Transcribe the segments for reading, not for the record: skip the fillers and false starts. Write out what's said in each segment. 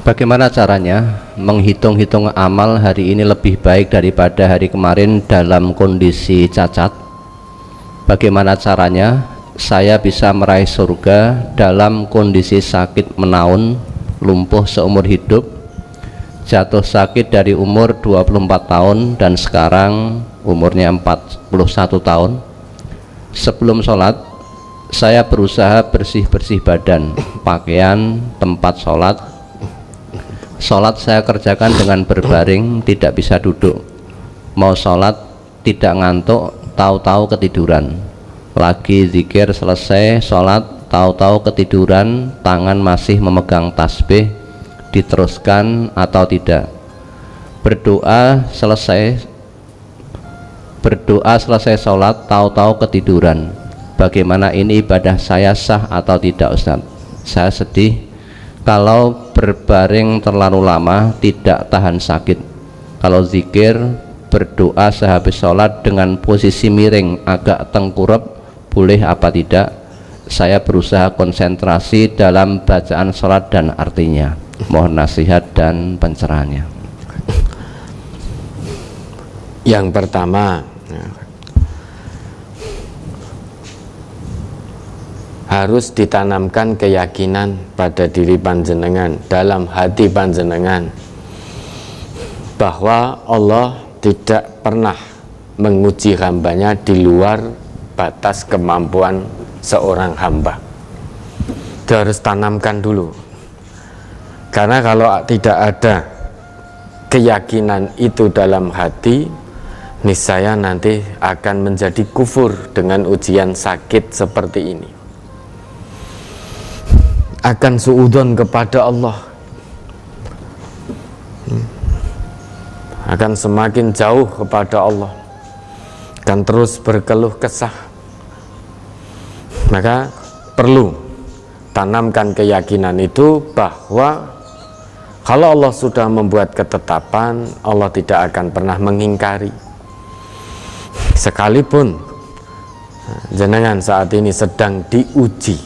Bagaimana caranya menghitung-hitung amal hari ini lebih baik daripada hari kemarin dalam kondisi cacat? Bagaimana caranya saya bisa meraih surga dalam kondisi sakit menaun, lumpuh seumur hidup, jatuh sakit dari umur 24 tahun dan sekarang umurnya 41 tahun. Sebelum sholat saya berusaha bersih-bersih badan, pakaian, tempat sholat. Sholat saya kerjakan dengan berbaring, tidak bisa duduk. Mau sholat tidak ngantuk, tahu-tahu ketiduran. Lagi zikir selesai sholat, tahu-tahu ketiduran, tangan masih memegang tasbih, diteruskan atau tidak. Berdoa selesai sholat, tahu-tahu ketiduran. Bagaimana ini ibadah saya sah atau tidak, Ustaz? Saya sedih kalau berbaring terlalu lama, tidak tahan sakit. Kalau zikir, berdoa sehabis sholat dengan posisi miring, agak tengkurap, boleh apa tidak? Saya berusaha konsentrasi dalam bacaan sholat dan artinya. Mohon nasihat dan pencerahannya. Yang pertama, harus ditanamkan keyakinan pada diri panjenengan, dalam hati panjenengan, bahwa Allah tidak pernah menguji hambanya di luar batas kemampuan seorang hamba. Itu harus tanamkan dulu, karena kalau tidak ada keyakinan itu dalam hati, niscaya nanti akan menjadi kufur dengan ujian sakit seperti ini, akan suudzon kepada Allah, akan semakin jauh kepada Allah, akan terus berkeluh kesah. Maka perlu tanamkan keyakinan itu bahwa kalau Allah sudah membuat ketetapan, Allah tidak akan pernah mengingkari. Sekalipun jenengan saat ini sedang diuji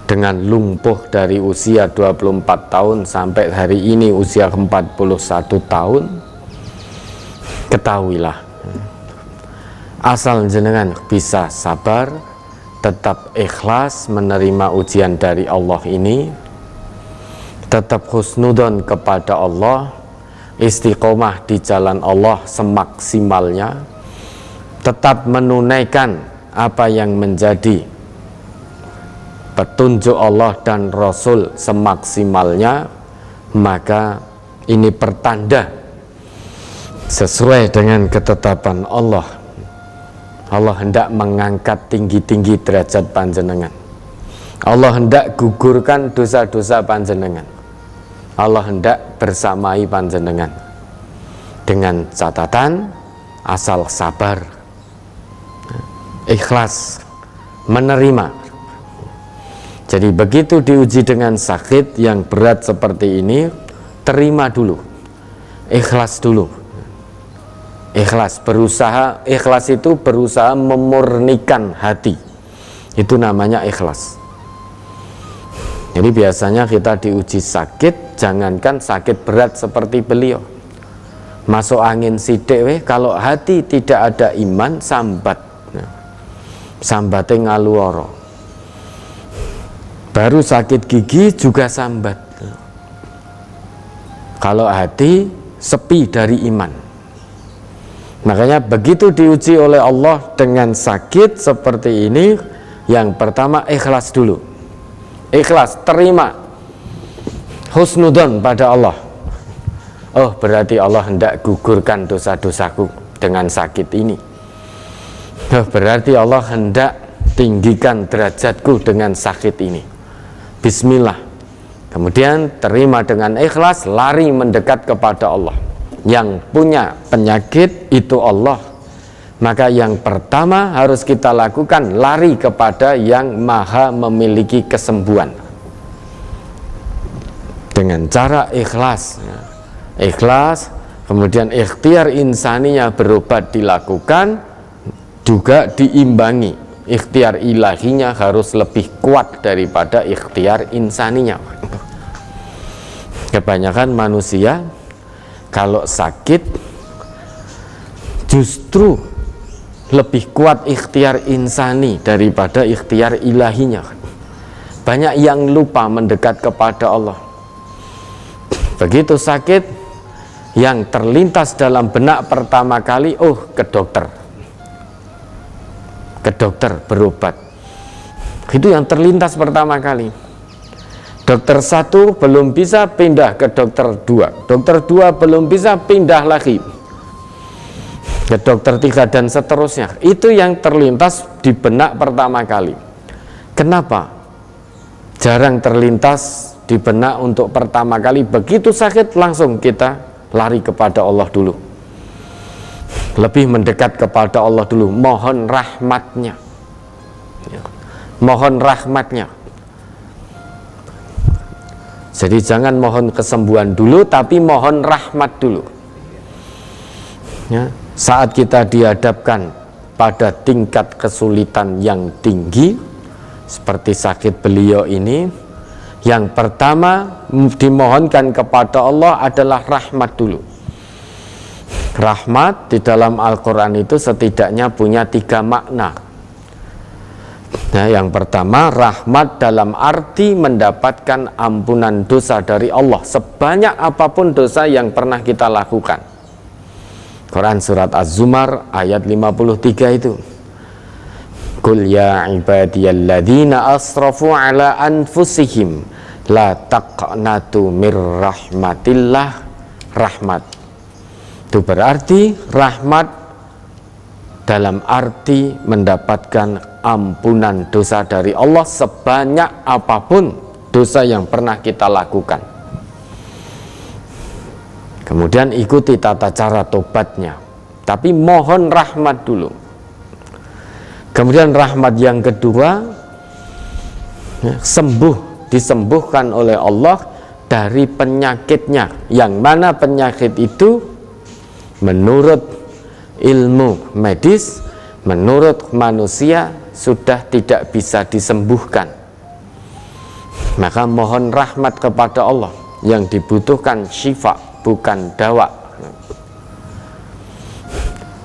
dengan lumpuh dari usia 24 tahun sampai hari ini usia 41 tahun, ketahuilah, asal jenengan bisa sabar, tetap ikhlas menerima ujian dari Allah ini, tetap husnudon kepada Allah, istiqomah di jalan Allah semaksimalnya, tetap menunaikan apa yang menjadi petunjuk Allah dan Rasul semaksimalnya, maka ini pertanda sesuai dengan ketetapan Allah. Allah hendak mengangkat tinggi-tinggi derajat panjenengan. Allah hendak gugurkan dosa-dosa panjenengan. Allah hendak bersamai panjenengan, dengan catatan asal sabar, ikhlas menerima. Jadi begitu diuji dengan sakit yang berat seperti ini, terima dulu, ikhlas dulu. Ikhlas, berusaha, ikhlas itu berusaha memurnikan hati, itu namanya ikhlas. Jadi biasanya kita diuji sakit, jangankan sakit berat seperti beliau, masuk angin sidik, kalau hati tidak ada iman, sambat, sambatnya ngaluoro. Baru sakit gigi juga sambat, kalau hati sepi dari iman. Makanya begitu diuji oleh Allah dengan sakit seperti ini, yang pertama ikhlas dulu. Ikhlas, terima, husnudon pada Allah. Oh, berarti Allah hendak gugurkan dosa-dosaku dengan sakit ini. Oh, berarti Allah hendak tinggikan derajatku dengan sakit ini. Bismillah. Kemudian terima dengan ikhlas, lari mendekat kepada Allah. Yang punya penyakit itu Allah. Maka yang pertama harus kita lakukan, lari kepada yang maha memiliki kesembuhan, dengan cara ikhlas. Ikhlas, kemudian ikhtiar insaninya berobat dilakukan, juga diimbangi ikhtiar ilahinya harus lebih kuat daripada ikhtiar insaninya. Kebanyakan manusia kalau sakit justru lebih kuat ikhtiar insani daripada ikhtiar ilahinya. Banyak yang lupa mendekat kepada Allah. Begitu sakit, yang terlintas dalam benak pertama kali, ke dokter. Ke dokter berobat. Itu yang terlintas pertama kali. Dokter 1 belum bisa, pindah ke dokter 2. Dokter 2 belum bisa, pindah lagi ke dokter 3 dan seterusnya. Itu yang terlintas di benak pertama kali. Kenapa jarang terlintas di benak untuk pertama kali? Begitu sakit langsung kita lari kepada Allah dulu, lebih mendekat kepada Allah dulu, mohon rahmatnya, mohon rahmatnya. Jadi jangan mohon kesembuhan dulu, tapi mohon rahmat dulu. Ya, saat kita dihadapkan pada tingkat kesulitan yang tinggi seperti sakit beliau ini, yang pertama dimohonkan kepada Allah adalah rahmat dulu. Rahmat di dalam Al-Quran itu setidaknya punya 3 makna. Nah, yang pertama, rahmat dalam arti mendapatkan ampunan dosa dari Allah sebanyak apapun dosa yang pernah kita lakukan. Quran surat Az-Zumar ayat 53 itu. Qul ya ibadiyalladzina asrafu ala anfusihim la taqnatu mir rahmatillah. Rahmat itu berarti rahmat dalam arti mendapatkan ampunan dosa dari Allah sebanyak apapun dosa yang pernah kita lakukan. Kemudian ikuti tata cara tobatnya, tapi mohon rahmat dulu. Kemudian rahmat yang kedua, disembuhkan oleh Allah dari penyakitnya, yang mana penyakit itu menurut ilmu medis, menurut manusia sudah tidak bisa disembuhkan. Maka mohon rahmat kepada Allah. Yang dibutuhkan syifa, bukan dawa.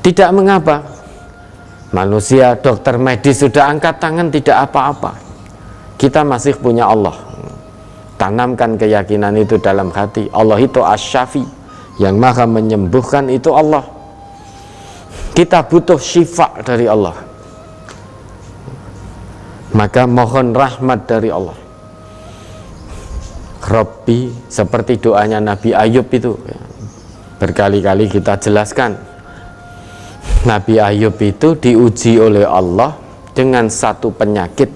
Tidak mengapa manusia, dokter medis sudah angkat tangan, tidak apa-apa. Kita masih punya Allah. Tanamkan keyakinan itu dalam hati. Allah itu Asy-Syafi, yang maha menyembuhkan itu Allah. Kita butuh syifa dari Allah, maka mohon rahmat dari Allah. Rabbi, seperti doanya Nabi Ayub itu, berkali-kali kita jelaskan. Nabi Ayub itu diuji oleh Allah dengan satu penyakit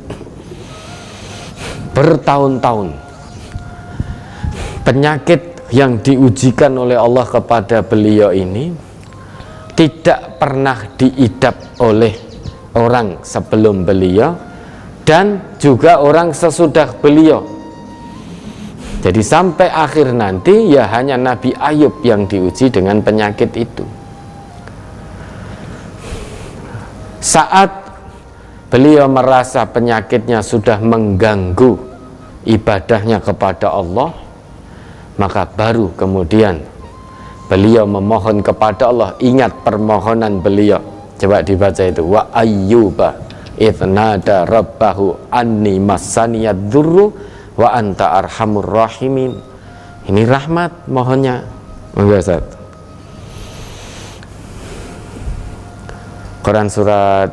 bertahun-tahun. Penyakit yang diujikan oleh Allah kepada beliau ini tidak pernah diidap oleh orang sebelum beliau dan juga orang sesudah beliau. Jadi sampai akhir nanti ya hanya Nabi Ayub yang diuji dengan penyakit itu. Saat beliau merasa penyakitnya sudah mengganggu ibadahnya kepada Allah, maka baru kemudian beliau memohon kepada Allah. Ingat permohonan beliau, coba dibaca itu, wa ayyuba idnada rabbahu anni massaniyad dzurru wa anta arhamur rahimin. Ini rahmat mohonnya. Ustaz, Quran surat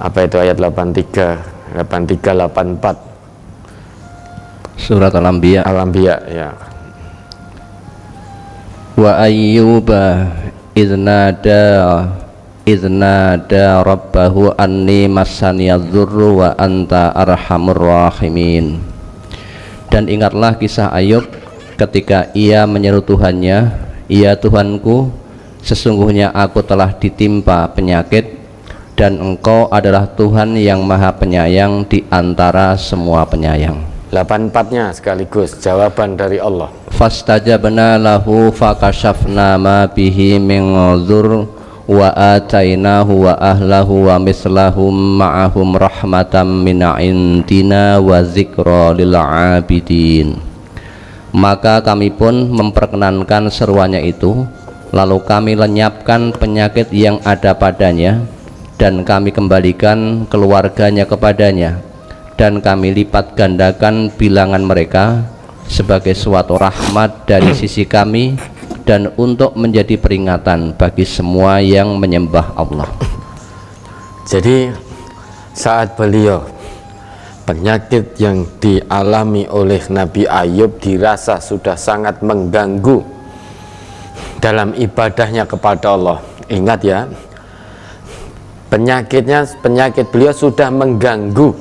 apa itu, ayat 83, 84 surat Al-Anbiya. Al-Anbiya, ya. Wa ayyuba idnada rabbahu anni massaniyadz-dzurru wa anta arhamur rahimin. Dan ingatlah kisah Ayub ketika ia menyeru Tuhannya, "Ya Tuhanku, sesungguhnya aku telah ditimpa penyakit dan Engkau adalah Tuhan yang maha penyayang di antara semua penyayang." 84-nya sekaligus jawaban dari Allah. Fastajabna lahu fakashafna ma bihi min dzur wa atainahu wa ahlahu wa mislahum ma'ahum rahmatam min indina wa dzikra lil abidin. Maka kami pun memperkenankan seruannya itu, lalu kami lenyapkan penyakit yang ada padanya, dan kami kembalikan keluarganya kepadanya, dan kami lipat gandakan bilangan mereka sebagai suatu rahmat dari sisi kami, dan untuk menjadi peringatan bagi semua yang menyembah Allah. Jadi saat beliau, penyakit yang dialami oleh Nabi Ayub dirasa sudah sangat mengganggu dalam ibadahnya kepada Allah. Ingat ya, penyakit beliau sudah mengganggu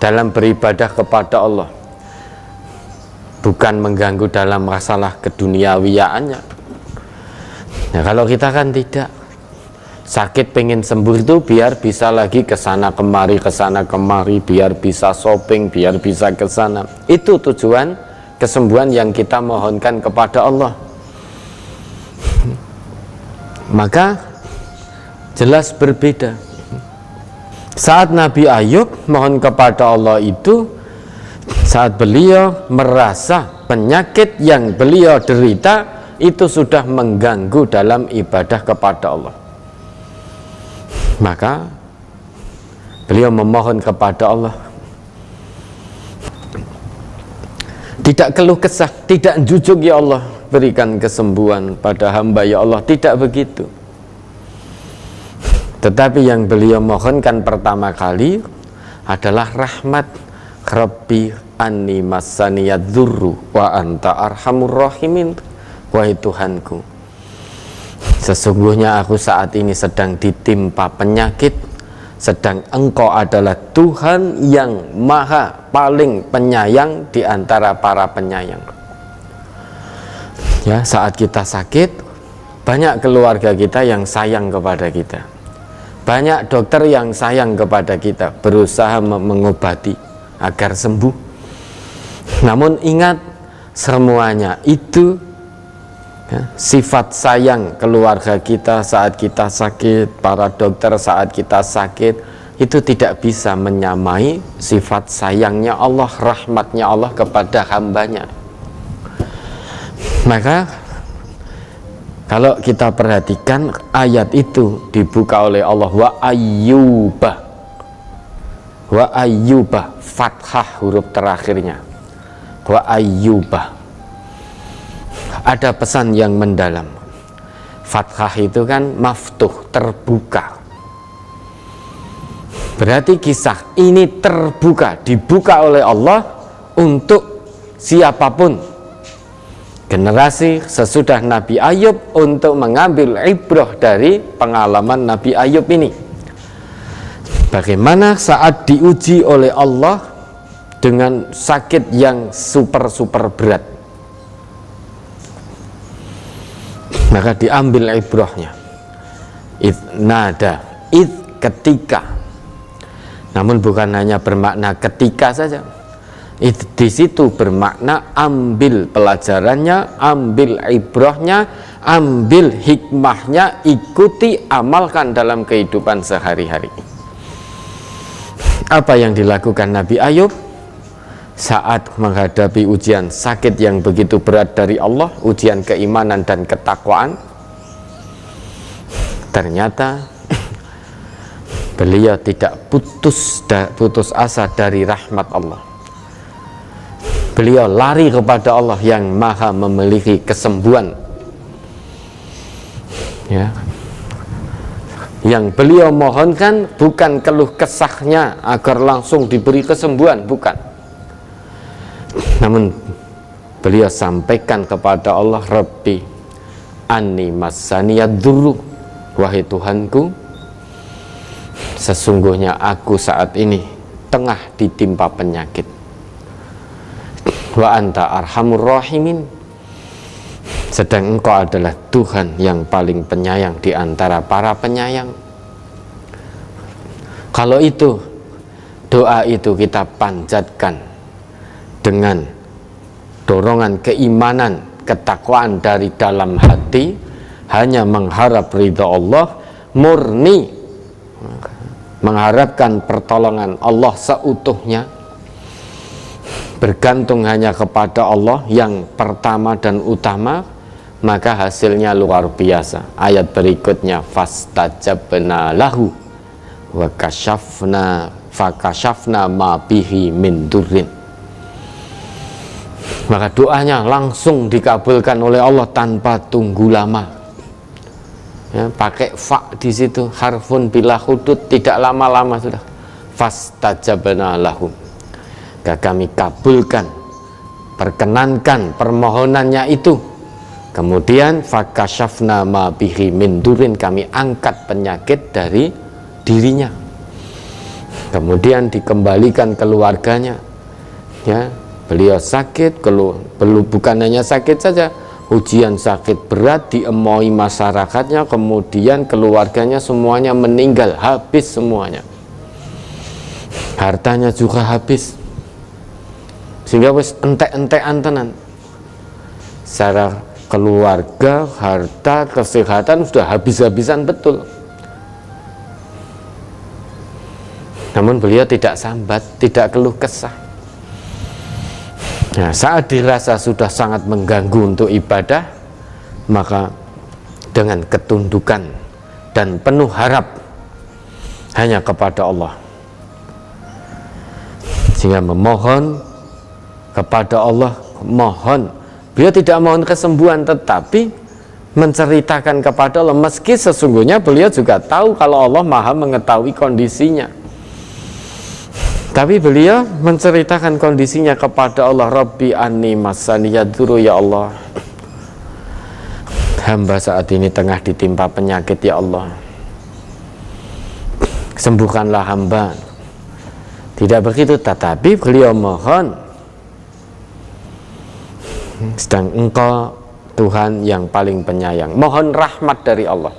dalam beribadah kepada Allah, bukan mengganggu dalam masalah keduniawiaannya. Nah, kalau kita kan tidak, sakit pengen sembuh itu biar bisa lagi kesana kemari, biar bisa shopping, biar bisa kesana. Itu tujuan kesembuhan yang kita mohonkan kepada Allah. Maka jelas berbeda. Saat Nabi Ayub mohon kepada Allah itu saat beliau merasa penyakit yang beliau derita itu sudah mengganggu dalam ibadah kepada Allah. Maka beliau memohon kepada Allah, tidak keluh kesah, tidak jujuk, ya Allah berikan kesembuhan pada hamba ya Allah, tidak begitu. Tetapi yang beliau mohonkan pertama kali adalah rahmat. Rabbi anni masaniyad dzurru wa anta arhamur rahimin. Wahai Tuhanku, sesungguhnya aku saat ini sedang ditimpa penyakit, sedang Engkau adalah Tuhan yang maha paling penyayang di antara para penyayang. Ya, saat kita sakit, banyak keluarga kita yang sayang kepada kita, banyak dokter yang sayang kepada kita, berusaha mengobati agar sembuh. Namun ingat, semuanya itu ya, sifat sayang keluarga kita saat kita sakit, para dokter saat kita sakit, itu tidak bisa menyamai sifat sayangnya Allah, rahmatnya Allah kepada hambanya. Maka kalau kita perhatikan ayat itu dibuka oleh Allah, wa ayyuba, fathah huruf terakhirnya, wa ayyuba. Ada pesan yang mendalam. Fathah itu kan maftuh, terbuka. Berarti kisah ini terbuka, dibuka oleh Allah untuk siapapun, generasi sesudah Nabi Ayub, untuk mengambil ibrah dari pengalaman Nabi Ayub ini. Bagaimana saat diuji oleh Allah dengan sakit yang super berat, maka diambil ibrahnya. Nada, ketika. Namun bukan hanya bermakna ketika saja. Di situ bermakna ambil pelajarannya, ambil ibrahnya, ambil hikmahnya, ikuti, amalkan dalam kehidupan sehari-hari. Apa yang dilakukan Nabi Ayub saat menghadapi ujian sakit yang begitu berat dari Allah, ujian keimanan dan ketakwaan? Ternyata beliau tidak putus asa dari rahmat Allah. Beliau lari kepada Allah yang maha memiliki kesembuhan, ya. Yang beliau mohonkan bukan keluh kesahnya agar langsung diberi kesembuhan, bukan. Namun beliau sampaikan kepada Allah, Rabbi anni masaniyad dzurru, wahai Tuhanku, sesungguhnya aku saat ini tengah ditimpa penyakit. Wa anta arhamur rahimin, sedang Engkau adalah Tuhan yang paling penyayang di antara para penyayang. Kalau itu, doa itu kita panjatkan dengan dorongan keimanan, ketakwaan dari dalam hati, hanya mengharap ridha Allah, murni mengharapkan pertolongan Allah seutuhnya, bergantung hanya kepada Allah yang pertama dan utama, maka hasilnya luar biasa. Ayat berikutnya, fastajabna lahu wa fakashafna ma bihi min durrin. Maka doanya langsung dikabulkan oleh Allah tanpa tunggu lama. Ya, pakai fa di situ, harfun bila hudud, tidak lama-lama sudah. Fastajabna lahu. Kami kabulkan, perkenankan permohonannya itu. Kemudian fakashafna ma bihi min durrin, kami angkat penyakit dari dirinya. Kemudian dikembalikan keluarganya. Ya, beliau sakit, bukan hanya sakit saja, ujian sakit berat, diemoi masyarakatnya, kemudian keluarganya semuanya meninggal, habis semuanya. Hartanya juga habis. Sehingga wis entek-entekan tenan. Secara keluarga, harta, kesehatan sudah habis-habisan betul. Namun beliau tidak sambat, tidak keluh kesah. Nah, saat dirasa sudah sangat mengganggu untuk ibadah, maka dengan ketundukan dan penuh harap hanya kepada Allah, sehingga memohon kepada Allah, mohon. Beliau tidak mohon kesembuhan, tetapi menceritakan kepada Allah, meski sesungguhnya beliau juga tahu kalau Allah maha mengetahui kondisinya. Tapi beliau menceritakan kondisinya kepada Allah. Rabbi anni masani yadhuru, ya Allah, hamba saat ini tengah ditimpa penyakit, ya Allah, sembuhkanlah hamba. Tidak begitu, tetapi beliau mohon, sedang Engkau Tuhan yang paling penyayang, mohon rahmat dari Allah.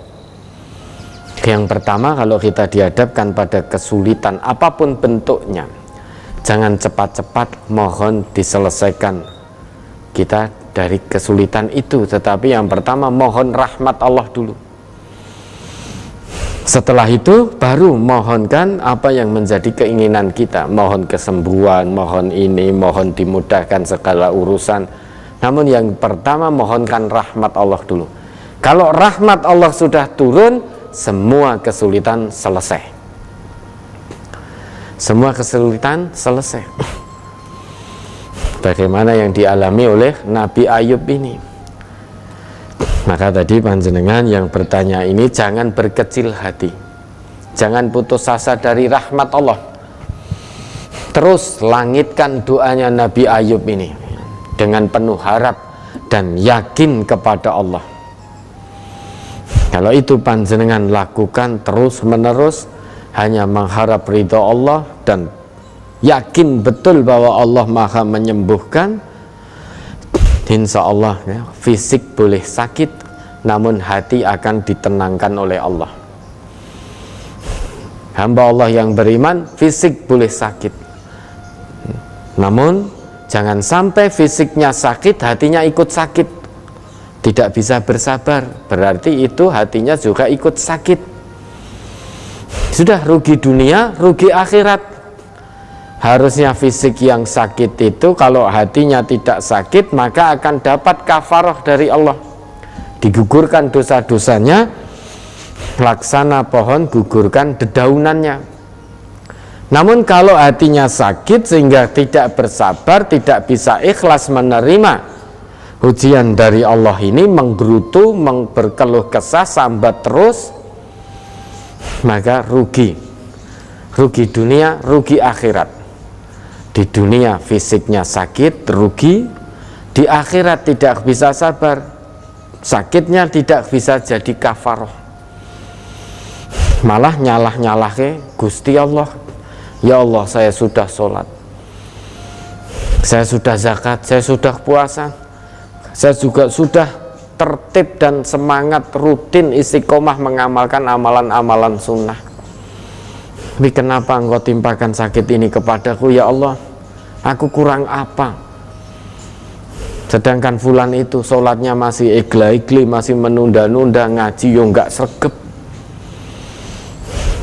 Yang pertama, kalau kita dihadapkan pada kesulitan apapun bentuknya, jangan cepat-cepat mohon diselesaikan kita dari kesulitan itu, tetapi yang pertama mohon rahmat Allah dulu. Setelah itu baru mohonkan apa yang menjadi keinginan kita, mohon kesembuhan, mohon ini, mohon dimudahkan segala urusan. Namun yang pertama mohonkan rahmat Allah dulu. Kalau rahmat Allah sudah turun, semua kesulitan selesai. Semua kesulitan selesai. Bagaimana yang dialami oleh Nabi Ayub ini. Maka tadi panjenengan yang bertanya ini jangan berkecil hati, jangan putus asa dari rahmat Allah. Terus langitkan doanya Nabi Ayub ini dengan penuh harap dan yakin kepada Allah. Kalau itu panjenengan lakukan terus menerus, hanya mengharap ridha Allah dan yakin betul bahwa Allah maha menyembuhkan, insya Allah ya, fisik boleh sakit, namun hati akan ditenangkan oleh Allah. Hamba Allah yang beriman, fisik boleh sakit, namun jangan sampai fisiknya sakit, hatinya ikut sakit. Tidak bisa bersabar, berarti itu hatinya juga ikut sakit. Sudah rugi dunia, rugi akhirat. Harusnya fisik yang sakit itu, kalau hatinya tidak sakit, maka akan dapat kafarah dari Allah. Digugurkan dosa-dosanya, laksana pohon gugurkan dedaunannya. Namun kalau hatinya sakit sehingga tidak bersabar, tidak bisa ikhlas menerima ujian dari Allah ini, menggerutu, berkeluh kesah, sambat terus, maka rugi dunia, rugi akhirat. Di dunia fisiknya sakit, rugi. Di akhirat tidak bisa sabar, sakitnya tidak bisa jadi kafarah, malah nyalah ke Gusti Allah. Ya Allah, saya sudah sholat, saya sudah zakat, saya sudah puasa, saya juga sudah tertib dan semangat rutin istiqomah mengamalkan amalan-amalan sunnah. Tapi kenapa Engkau timpakan sakit ini kepadaku, ya Allah? Aku kurang apa? Sedangkan fulan itu sholatnya masih igla-igli, masih menunda-nunda, ngaji yo nggak sregep,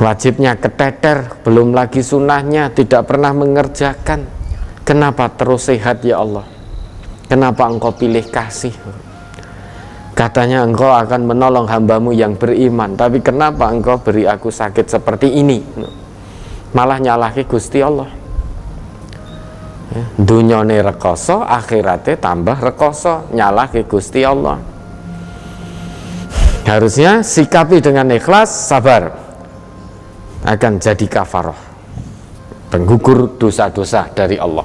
wajibnya keteter, belum lagi sunnahnya tidak pernah mengerjakan. Kenapa terus sehat ya Allah? Kenapa engkau pilih kasih? Katanya engkau akan menolong hambamu yang beriman, tapi kenapa engkau beri aku sakit seperti ini? Malah nyalahi Gusti Allah. Dunyane rekoso, akhiratnya tambah rekoso, nyalahi Gusti Allah. Harusnya sikapi dengan ikhlas, sabar, akan jadi kafarah, penggugur dosa-dosa dari Allah.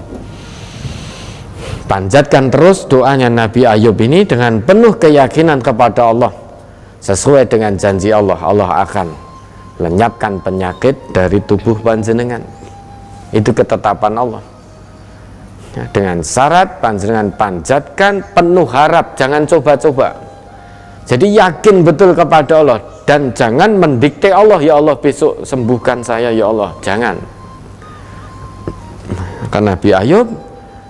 Panjatkan terus doanya Nabi Ayub ini dengan penuh keyakinan kepada Allah. Sesuai dengan janji Allah, Allah akan lenyapkan penyakit dari tubuh panjenengan. Itu ketetapan Allah. Dengan syarat panjenengan panjatkan penuh harap, jangan coba-coba. Jadi yakin betul kepada Allah, dan jangan mendikte Allah, ya Allah besok sembuhkan saya ya Allah, jangan. Karena Nabi Ayub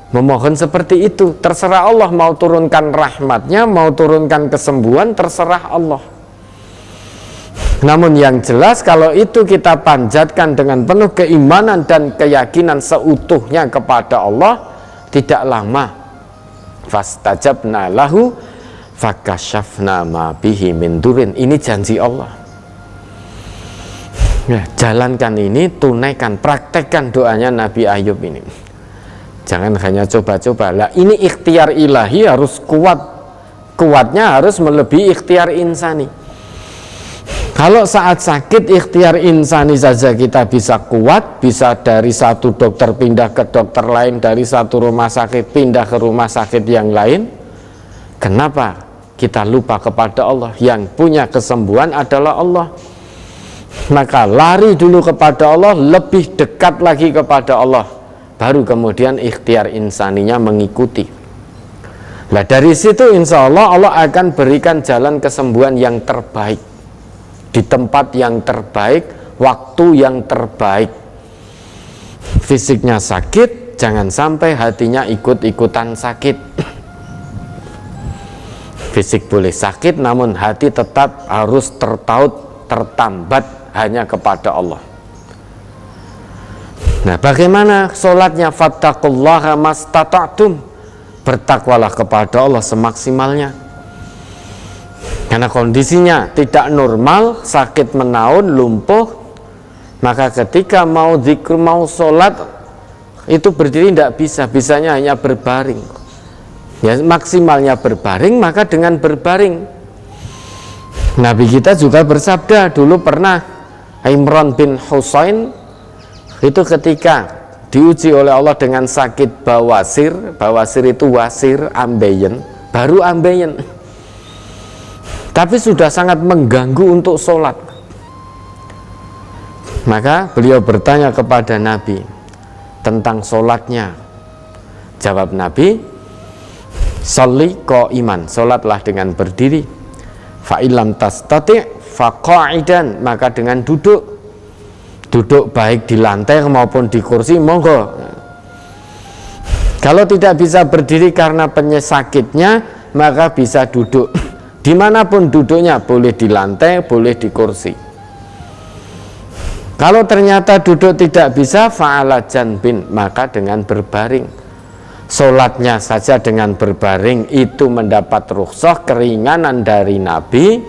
memohon seperti itu, terserah Allah mau turunkan rahmatnya, mau turunkan kesembuhan, terserah Allah. Namun yang jelas kalau itu kita panjatkan dengan penuh keimanan dan keyakinan seutuhnya kepada Allah, tidak lama fastajabna lahu fakashafna ma bihi min durin. Ini janji Allah. Ya, jalankan ini, tunaikan, praktekkan doanya Nabi Ayub ini. Jangan hanya coba-coba. Lah ini ikhtiar ilahi harus kuat. Kuatnya harus melebihi ikhtiar insani. Kalau saat sakit ikhtiar insani saja kita bisa kuat, bisa dari satu dokter pindah ke dokter lain, dari satu rumah sakit pindah ke rumah sakit yang lain. Kenapa kita lupa kepada Allah? Yang punya kesembuhan adalah Allah. Maka lari dulu kepada Allah, lebih dekat lagi kepada Allah, baru kemudian ikhtiar insaninya mengikuti. Nah dari situ insya Allah Allah akan berikan jalan kesembuhan yang terbaik, di tempat yang terbaik, waktu yang terbaik. Fisiknya sakit, jangan sampai hatinya ikut-ikutan sakit. Fisik boleh sakit, namun hati tetap harus tertaut, tertambat hanya kepada Allah. Nah bagaimana sholatnya? Fattaqullaha mastata'tum, bertakwalah kepada Allah semaksimalnya. Karena kondisinya tidak normal, sakit menaun, lumpuh, maka ketika mau zikir, mau sholat, itu berdiri tidak bisa, bisanya hanya berbaring. Ya maksimalnya berbaring, maka dengan berbaring. Nabi kita juga bersabda, dulu pernah Imran bin Husain itu ketika diuji oleh Allah dengan sakit bawasir. Bawasir itu wasir, ambeien, baru ambeien, tapi sudah sangat mengganggu untuk sholat. Maka beliau bertanya kepada Nabi tentang sholatnya. Jawab Nabi, sholli qa'iman, sholatlah dengan berdiri. Fa'ilam tastati' faqa'idan, maka dengan duduk. Duduk baik di lantai maupun di kursi, monggo. Kalau tidak bisa berdiri karena penyakitnya, maka bisa duduk. Dimanapun duduknya, boleh di lantai, boleh di kursi. Kalau ternyata duduk tidak bisa, fa'ala janbin, maka dengan berbaring. Sholatnya saja dengan berbaring itu mendapat rukhsah, keringanan dari Nabi,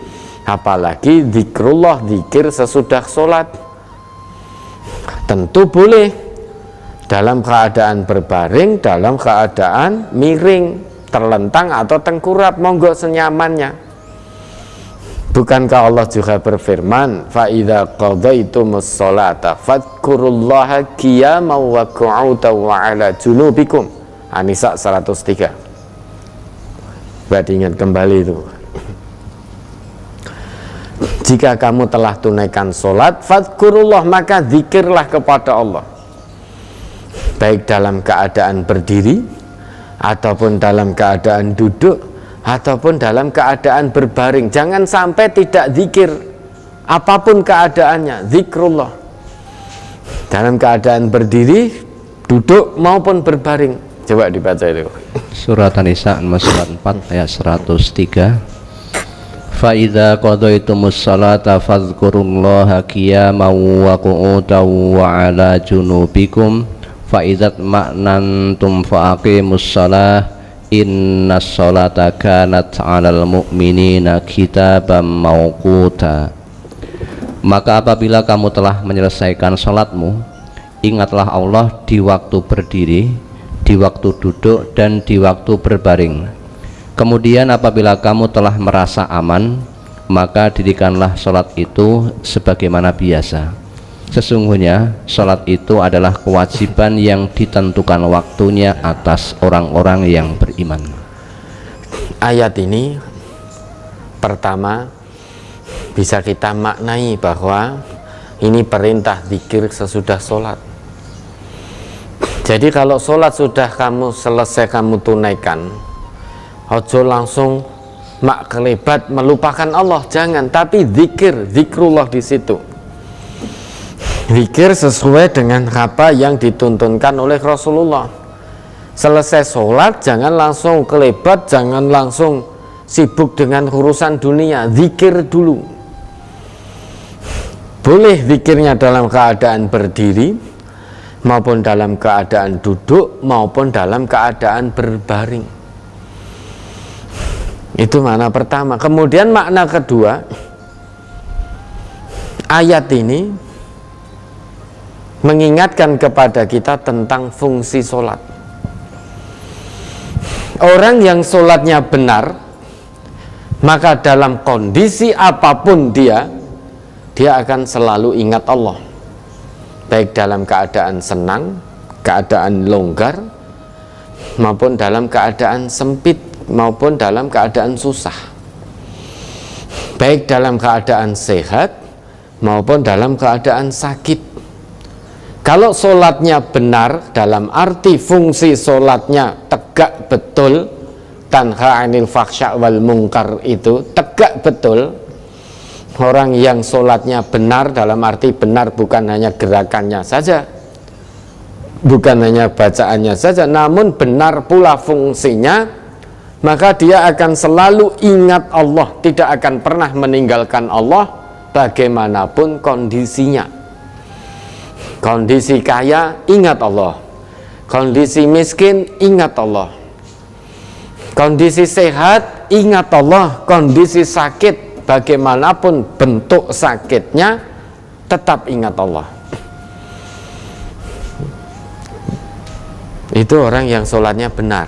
apalagi zikrullah, zikir sesudah sholat. Tentu boleh dalam keadaan berbaring, dalam keadaan miring, terlentang atau tengkurap, monggo senyamannya. Bukankah Allah juga berfirman, fa idza qadaytumus sholata fadhkurullaha qiyaman wa qu'udan wa 'ala junubikum. An-Nisa 103. Buat ingat kembali itu. Jika kamu telah tunaikan sholat, fadhkurullah, maka zikirlah kepada Allah, baik dalam keadaan berdiri, ataupun dalam keadaan duduk, ataupun dalam keadaan berbaring. Jangan sampai tidak zikir, apapun keadaannya, zikrullah. Dalam keadaan berdiri, duduk, maupun berbaring. Coba dibaca itu. Surat An-Nisa surat 4 ayat 103. Fa idza qadaytumus salata fadhkurullaha qiyaman wa qu'udan wa 'ala junubikum fa idzat ma'nantum faqimus shalah innas sholata kanat 'alal mu'minina kitaban mauquta. Maka apabila kamu telah menyelesaikan sholatmu, ingatlah Allah di waktu berdiri, di waktu duduk, dan di waktu berbaring. Kemudian apabila kamu telah merasa aman, maka dirikanlah sholat itu sebagaimana biasa. Sesungguhnya sholat itu adalah kewajiban yang ditentukan waktunya atas orang-orang yang beriman. Ayat ini pertama bisa kita maknai bahwa ini perintah zikir sesudah sholat. Jadi kalau sholat sudah kamu selesai, kamu tunaikan, ojo langsung mak kelebat melupakan Allah, jangan, tapi zikrullah di situ. Zikir sesuai dengan apa yang dituntunkan oleh Rasulullah. Selesai sholat jangan langsung kelebat, jangan langsung sibuk dengan urusan dunia, zikir dulu. Boleh zikirnya dalam keadaan berdiri, maupun dalam keadaan duduk, maupun dalam keadaan berbaring. Itu makna pertama. Kemudian makna kedua, ayat ini mengingatkan kepada kita tentang fungsi sholat. Orang yang sholatnya benar, maka dalam kondisi apapun dia akan selalu ingat Allah, baik dalam keadaan senang, keadaan longgar, maupun dalam keadaan sempit, maupun dalam keadaan susah, baik dalam keadaan sehat maupun dalam keadaan sakit. Kalau sholatnya benar, dalam arti fungsi sholatnya tegak betul, tanha 'anil fahsya wal munkar, itu tegak betul. Orang yang sholatnya benar, dalam arti benar bukan hanya gerakannya saja, bukan hanya bacaannya saja, namun benar pula fungsinya, maka dia akan selalu ingat Allah, tidak akan pernah meninggalkan Allah bagaimanapun kondisinya. Kondisi kaya, ingat Allah. Kondisi miskin, ingat Allah. Kondisi sehat, ingat Allah. Kondisi sakit, bagaimanapun bentuk sakitnya, tetap ingat Allah. Itu orang yang sholatnya benar.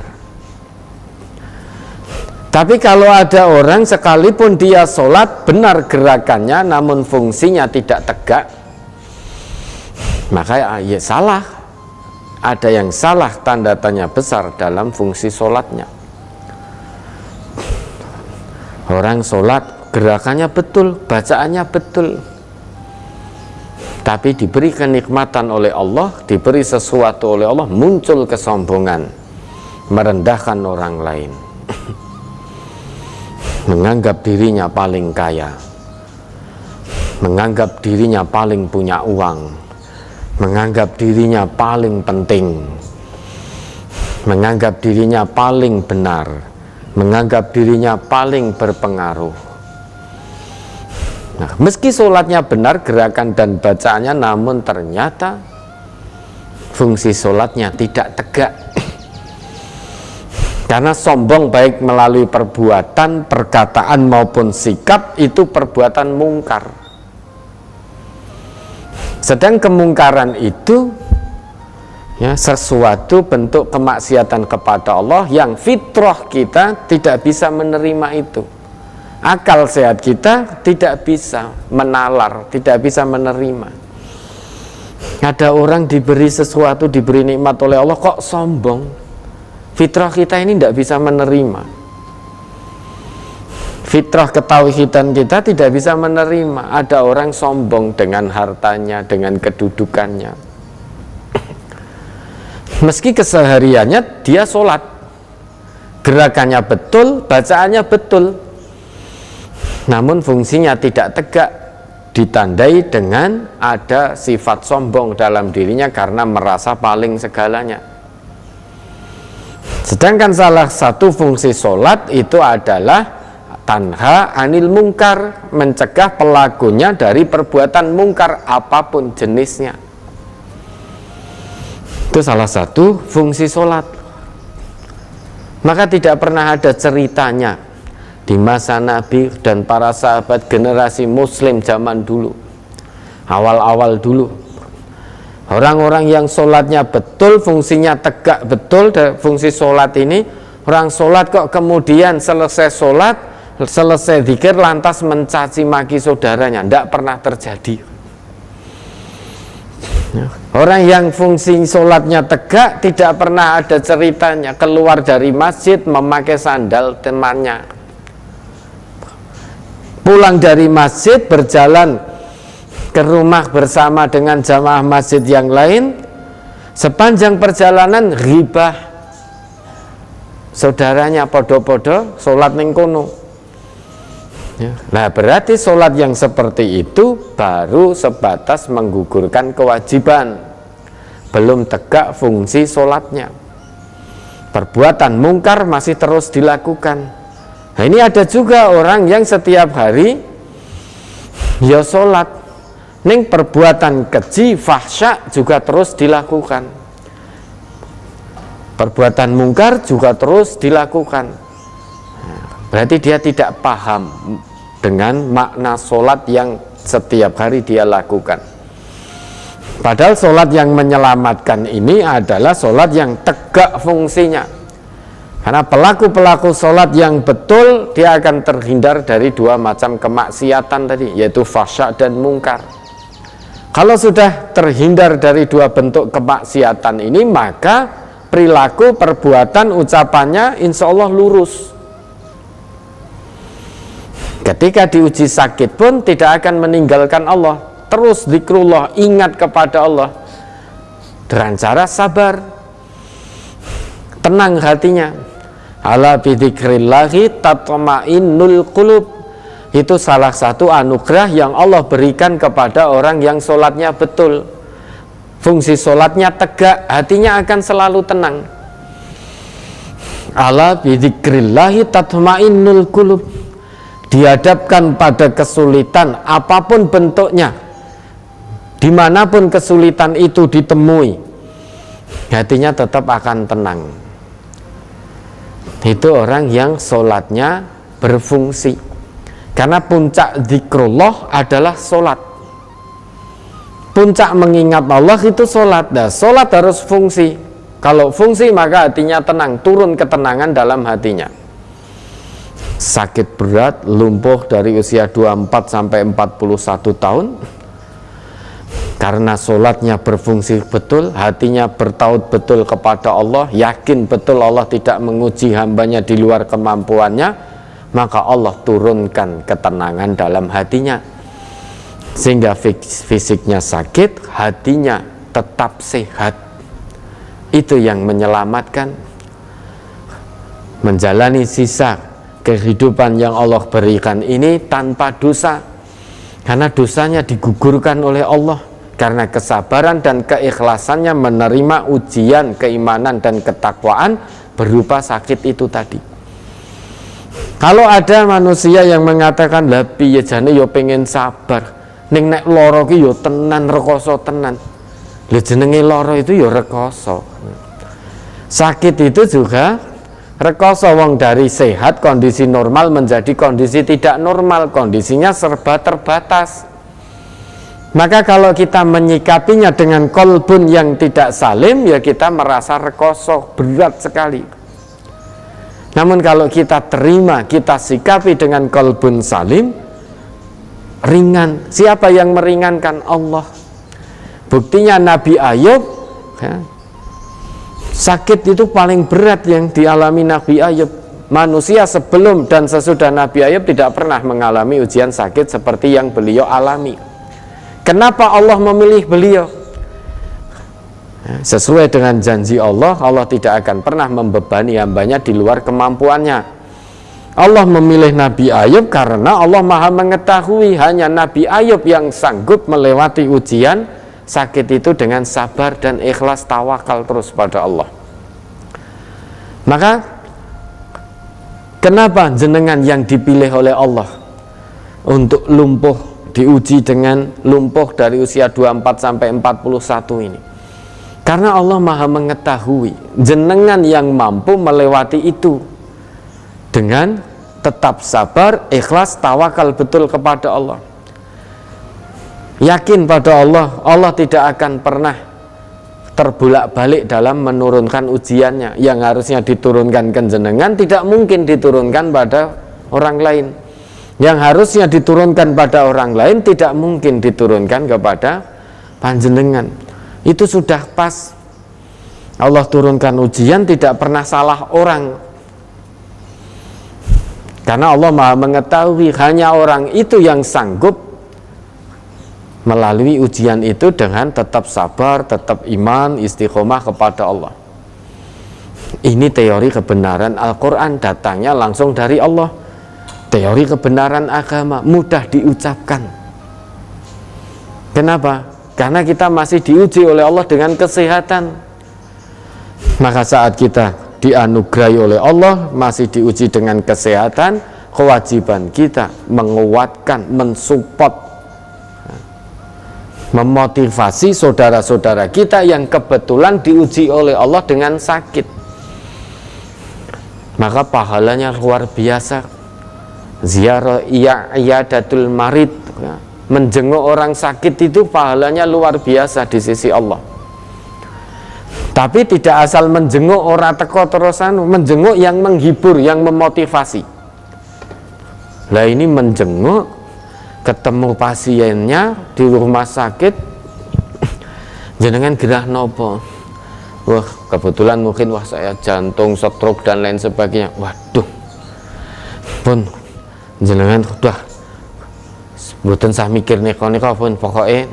Tapi kalau ada orang sekalipun dia sholat benar gerakannya, namun fungsinya tidak tegak, maka ya salah. Ada yang salah, tanda tanya besar dalam fungsi sholatnya. Orang sholat gerakannya betul, bacaannya betul, tapi diberi kenikmatan oleh Allah, diberi sesuatu oleh Allah, muncul kesombongan, merendahkan orang lain, menganggap dirinya paling kaya, menganggap dirinya paling punya uang, menganggap dirinya paling penting, menganggap dirinya paling benar, menganggap dirinya paling berpengaruh. Nah, meski sholatnya benar, gerakan dan bacaannya, namun ternyata fungsi sholatnya tidak tegak. Karena sombong baik melalui perbuatan, perkataan maupun sikap, itu perbuatan mungkar. Sedang kemungkaran itu ya, sesuatu bentuk kemaksiatan kepada Allah yang fitrah kita tidak bisa menerima itu. Akal sehat kita tidak bisa menalar, tidak bisa menerima. Ada orang diberi sesuatu, diberi nikmat oleh Allah, kok sombong. Fitrah kita ini tidak bisa menerima. Fitrah ketauhidan kita tidak bisa menerima. Ada orang sombong dengan hartanya, dengan kedudukannya. Meski kesehariannya dia sholat, gerakannya betul, bacaannya betul, namun fungsinya tidak tegak, ditandai dengan ada sifat sombong dalam dirinya karena merasa paling segalanya. Sedangkan salah satu fungsi sholat itu adalah tanha 'anil mungkar, mencegah pelakunya dari perbuatan mungkar apapun jenisnya. Itu salah satu fungsi sholat. Maka tidak pernah ada ceritanya di masa Nabi dan para sahabat generasi muslim zaman dulu, awal-awal dulu, orang-orang yang sholatnya betul, fungsinya tegak betul. Fungsi sholat ini, orang sholat kok kemudian selesai sholat, selesai zikir lantas mencaci maki saudaranya. Tidak pernah terjadi. Orang yang fungsi sholatnya tegak, tidak pernah ada ceritanya keluar dari masjid memakai sandal temannya, pulang dari masjid berjalan ke rumah bersama dengan jamaah masjid yang lain, sepanjang perjalanan ghibah saudaranya, podo-podo sholat ning kono. Nah, berarti sholat yang seperti itu baru sebatas menggugurkan kewajiban, belum tegak fungsi sholatnya. Perbuatan mungkar masih terus dilakukan. Nah, ini ada juga orang yang setiap hari ya sholat, ning perbuatan keji, fahsya juga terus dilakukan, perbuatan mungkar juga terus dilakukan. Berarti dia tidak paham dengan makna sholat yang setiap hari dia lakukan. Padahal sholat yang menyelamatkan ini adalah sholat yang tegak fungsinya. Karena pelaku-pelaku sholat yang betul, dia akan terhindar dari dua macam kemaksiatan tadi, yaitu fahsya dan mungkar. Kalau sudah terhindar dari dua bentuk kemaksiatan ini, maka perilaku, perbuatan, ucapannya insya Allah lurus. Ketika diuji sakit pun tidak akan meninggalkan Allah, terus zikrullah, ingat kepada Allah dengan cara sabar, tenang hatinya. Ala bidzikrillahi tatma'innul qulub. Itu salah satu anugerah yang Allah berikan kepada orang yang sholatnya betul, fungsi sholatnya tegak, hatinya akan selalu tenang. Ala bidzikrillahi tatma'innul qulub. Dihadapkan pada kesulitan apapun bentuknya, dimanapun kesulitan itu ditemui, hatinya tetap akan tenang. Itu orang yang sholatnya berfungsi. Karena puncak zikrullah adalah sholat. Puncak mengingat Allah itu sholat. Nah, sholat harus fungsi. Kalau fungsi maka hatinya tenang, turun ketenangan dalam hatinya. Sakit berat, lumpuh dari usia 24 sampai 41 tahun, karena sholatnya berfungsi betul, hatinya bertaut betul kepada Allah, yakin betul Allah tidak menguji hambanya di luar kemampuannya, maka Allah turunkan ketenangan dalam hatinya, sehingga fisiknya sakit, hatinya tetap sehat. Itu yang menyelamatkan, menjalani sisa kehidupan yang Allah berikan ini tanpa dosa, karena dosanya digugurkan oleh Allah karena kesabaran dan keikhlasannya menerima ujian keimanan dan ketakwaan berupa sakit itu tadi. Kalau ada manusia yang mengatakan lah piye jane yo pengen sabar, ning nek lara ki yo tenan rekoso tenan. Lha jenenge lara itu yo rekoso. Sakit itu juga rekoso, wong dari sehat kondisi normal menjadi kondisi tidak normal, kondisinya serba terbatas. Maka kalau kita menyikapinya dengan kolbun yang tidak salim, ya kita merasa rekoso, berat sekali. Namun kalau kita terima, kita sikapi dengan kolbun salim, ringan. Siapa yang meringankan? Allah. Buktinya Nabi Ayub, ya, sakit itu paling berat yang dialami Nabi Ayub. Manusia sebelum dan sesudah Nabi Ayub tidak pernah mengalami ujian sakit seperti yang beliau alami. Kenapa Allah memilih beliau? Sesuai dengan janji Allah, Allah tidak akan pernah membebani hambanya di luar kemampuannya. Allah memilih Nabi Ayub karena Allah maha mengetahui hanya Nabi Ayub yang sanggup melewati ujian sakit itu dengan sabar dan ikhlas, tawakal terus pada Allah. Maka kenapa jenengan yang dipilih oleh Allah untuk lumpuh, diuji dengan lumpuh dari usia 24 sampai 41 ini? Karena Allah Maha mengetahui, jenengan yang mampu melewati itu dengan tetap sabar, ikhlas, tawakal betul kepada Allah. Yakin pada Allah, Allah tidak akan pernah terbolak-balik dalam menurunkan ujiannya. Yang harusnya diturunkan ke jenengan tidak mungkin diturunkan pada orang lain. Yang harusnya diturunkan pada orang lain tidak mungkin diturunkan kepada panjenengan. Itu sudah pas. Allah turunkan ujian tidak pernah salah orang. Karena Allah Maha mengetahui, hanya orang itu yang sanggup melalui ujian itu dengan tetap sabar, tetap iman, istiqomah kepada Allah. Ini teori kebenaran Al-Quran, datangnya langsung dari Allah. Teori kebenaran agama mudah diucapkan. Kenapa? Karena kita masih diuji oleh Allah dengan kesehatan. Maka saat kita dianugerahi oleh Allah, masih diuji dengan kesehatan, kewajiban kita menguatkan, mensupport, memotivasi saudara-saudara kita yang kebetulan diuji oleh Allah dengan sakit. Maka pahalanya luar biasa. Ziarah iyadatul marid, menjenguk orang sakit itu pahalanya luar biasa di sisi Allah. Tapi tidak asal menjenguk orang teko terusan, menjenguk yang menghibur, yang memotivasi. Lah ini menjenguk, ketemu pasiennya di rumah sakit, jenengan gerah nopo, wah kebetulan mungkin wah saya jantung, stroke dan lain sebagainya. Waduh, pun jenengan udah mboten sah mikir neka pun pokoknya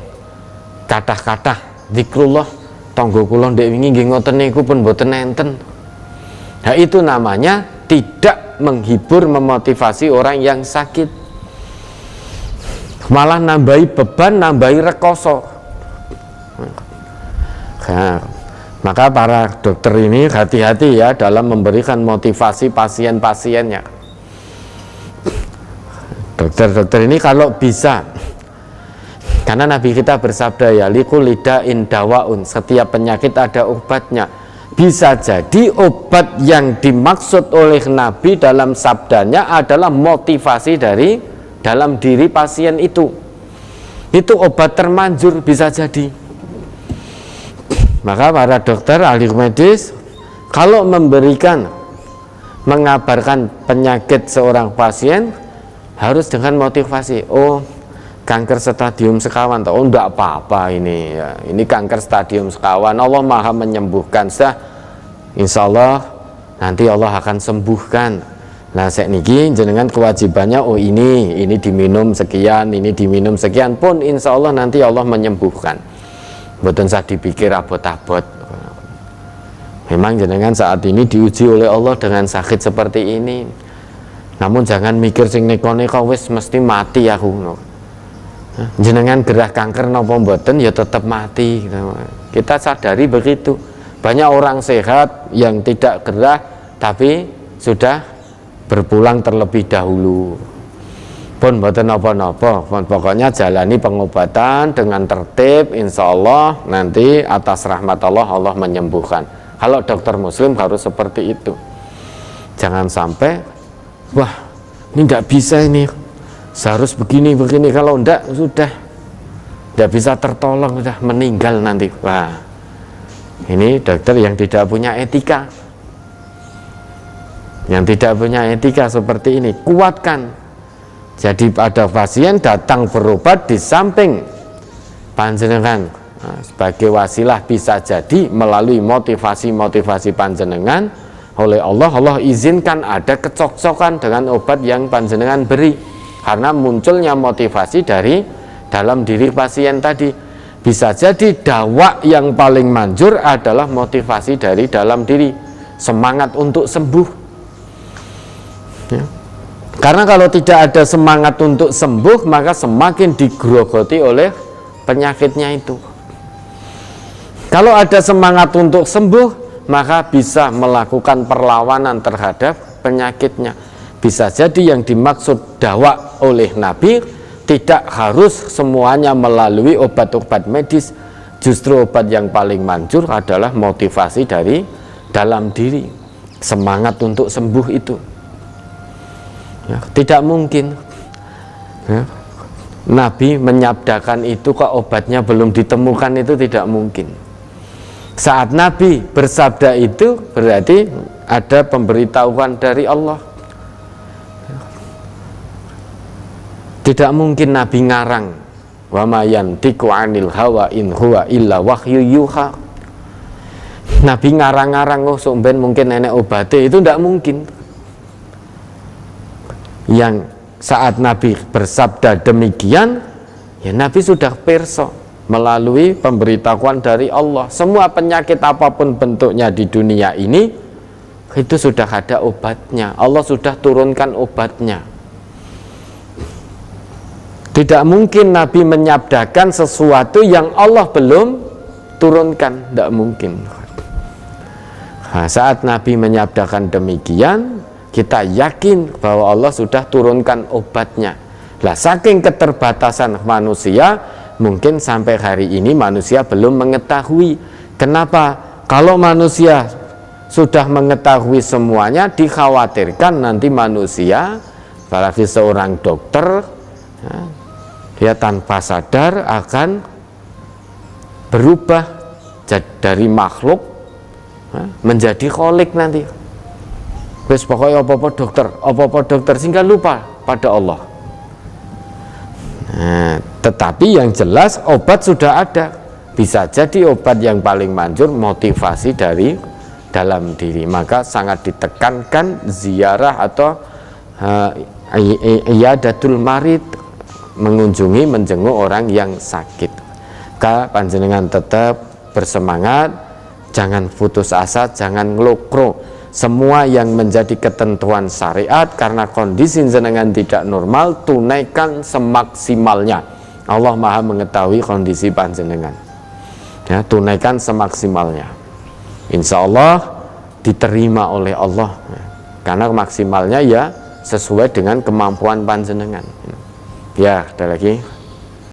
kathah-kathah zikrullah tangga kula ndek wingi nggih ngoten niku pun mboten enten. Nah itu namanya tidak menghibur, memotivasi orang yang sakit, malah nambahi beban, nambahi rekoso. Nah, maka para dokter ini hati-hati ya dalam memberikan motivasi pasien-pasiennya. Dokter-dokter ini kalau bisa, karena Nabi kita bersabda ya likulli da'in dawaun, setiap penyakit ada obatnya. Bisa jadi obat yang dimaksud oleh Nabi dalam sabdanya adalah motivasi dari dalam diri pasien itu. Itu obat termanjur, bisa jadi. Maka para dokter, ahli medis kalau mengabarkan penyakit seorang pasien harus dengan motivasi. Oh, kanker stadium sekawan, oh enggak apa-apa ini ya. Ini kanker stadium sekawan, Allah Maha menyembuhkan. Insya Allah nanti Allah akan sembuhkan. Nah saya niki jenengan kewajibannya, oh ini diminum sekian, ini diminum sekian, pun insya Allah nanti Allah menyembuhkan. Mboten usah dipikir abot-abot. Memang jenengan saat ini diuji oleh Allah dengan sakit seperti ini. Namun jangan mikir sing neko-neko wis mesti mati aku. Jenengan gerah kanker napa mboten ya tetap mati. Kita sadari begitu. Banyak orang sehat yang tidak gerah tapi sudah berpulang terlebih dahulu. Pun mboten napa-napa, pokoknya jalani pengobatan dengan tertib, insya Allah nanti atas rahmat Allah menyembuhkan. Kalau dokter muslim harus seperti itu. Jangan sampai wah ini tidak bisa, ini seharus begini, kalau enggak sudah tidak bisa tertolong, sudah meninggal nanti. Wah ini dokter yang tidak punya etika, seperti ini. Kuatkan. Jadi ada pasien datang berobat di samping panjenengan sebagai wasilah, bisa jadi melalui motivasi panjenengan oleh Allah izinkan ada kecocokkan dengan obat yang panjenengan beri, karena munculnya motivasi dari dalam diri pasien tadi. Bisa jadi dawa yang paling manjur adalah motivasi dari dalam diri, semangat untuk sembuh ya. Karena kalau tidak ada semangat untuk sembuh, maka semakin digerogoti oleh penyakitnya itu. Kalau ada semangat untuk sembuh, maka bisa melakukan perlawanan terhadap penyakitnya. Bisa jadi yang dimaksud dawa oleh Nabi tidak harus semuanya melalui obat-obat medis. Justru obat yang paling manjur adalah motivasi dari dalam diri, semangat untuk sembuh itu. Ya, tidak mungkin ya, Nabi menyabdakan itu kok obatnya belum ditemukan, itu tidak mungkin. Saat Nabi bersabda itu berarti ada pemberitahuan dari Allah. Tidak mungkin Nabi ngarang, wa ma yantiqu 'anil hawa in huwa illa wahyu yuha. Nabi ngarang-ngarang, oh somben mungkin nenek obate, itu tidak mungkin. Yang saat Nabi bersabda demikian, ya Nabi sudah pirsa melalui pemberitahuan dari Allah. Semua penyakit apapun bentuknya di dunia ini, itu sudah ada obatnya. Allah sudah turunkan obatnya. Tidak mungkin Nabi menyabdakan sesuatu yang Allah belum turunkan, tidak mungkin. Nah, saat Nabi menyabdakan demikian, kita yakin bahwa Allah sudah turunkan obatnya. Lah, saking keterbatasan manusia, mungkin sampai hari ini manusia belum mengetahui. Kenapa? Kalau manusia sudah mengetahui semuanya, dikhawatirkan nanti manusia, apalagi seorang dokter, ya, dia tanpa sadar akan berubah dari makhluk menjadi kholik nanti. Wis pokoknya apa-apa dokter sehingga lupa pada Allah. Nah, tetapi yang jelas obat sudah ada. Bisa jadi obat yang paling manjur motivasi dari dalam diri. Maka sangat ditekankan ziarah atau iyadatul marid, mengunjungi, menjenguk orang yang sakit. Panjenengan tetap bersemangat, jangan putus asa, jangan ngelokro. Semua yang menjadi ketentuan syariat, karena kondisi jenengan tidak normal, tunaikan semaksimalnya. Allah Maha mengetahui kondisi panjenengan. Ya, tunaikan semaksimalnya. Insya Allah diterima oleh Allah. Karena maksimalnya ya sesuai dengan kemampuan panjenengan. Ya, ada lagi.